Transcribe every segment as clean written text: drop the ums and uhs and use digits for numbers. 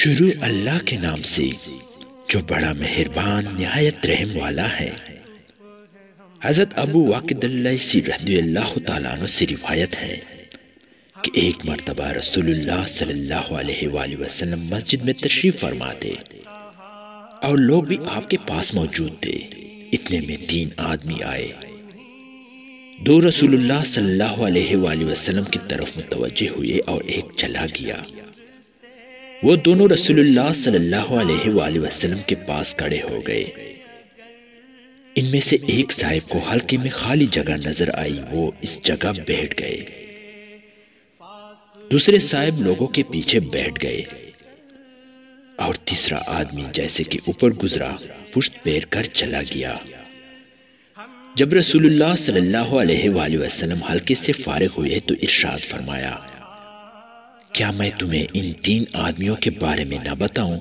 شروع اللہ کے نام سے جو بڑا مہربان نہایت رحم والا ہے۔ حضرت ابو واقد اللیثی رضی اللہ تعالیٰ عنہ سے روایت ہے کہ ایک مرتبہ رسول اللہ صلی اللہ علیہ وآلہ وسلم مسجد میں تشریف فرما تھے اور لوگ بھی آپ کے پاس موجود تھے۔ اتنے میں 3 آدمی آئے۔ 2 رسول اللہ صلی اللہ علیہ وآلہ وسلم کی طرف متوجہ ہوئے اور ایک چلا گیا۔ وہ دونوں رسول اللہ صلی اللہ علیہ وآلہ وسلم کے پاس کھڑے ہو گئے۔ ان میں سے ایک صاحب کو حلقے میں خالی جگہ نظر آئی، وہ اس جگہ بیٹھ گئے۔ دوسرے صاحب لوگوں کے پیچھے بیٹھ گئے اور تیسرا آدمی جیسے کہ اوپر گزرا پشت پھیر کر چلا گیا۔ جب رسول اللہ صلی اللہ علیہ وآلہ وسلم حلقے سے فارغ ہوئے تو ارشاد فرمایا، کیا میں تمہیں ان 3 آدمیوں کے بارے میں نہ بتاؤں؟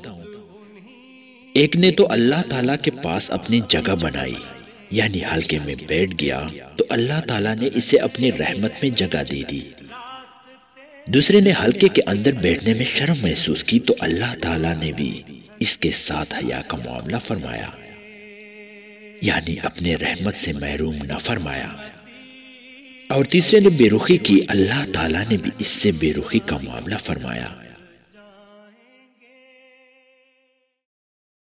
ایک نے تو اللہ تعالیٰ کے پاس اپنی جگہ بنائی، یعنی حلقے میں بیٹھ گیا تو اللہ تعالیٰ نے اسے اپنی رحمت میں جگہ دے دی۔ دوسرے نے حلقے کے اندر بیٹھنے میں شرم محسوس کی تو اللہ تعالیٰ نے بھی اس کے ساتھ حیا کا معاملہ فرمایا، یعنی اپنے رحمت سے محروم نہ فرمایا۔ اور تیسرے نے بے رخی کی، اللہ تعالیٰ نے بھی اس سے بے رخی کا معاملہ فرمایا۔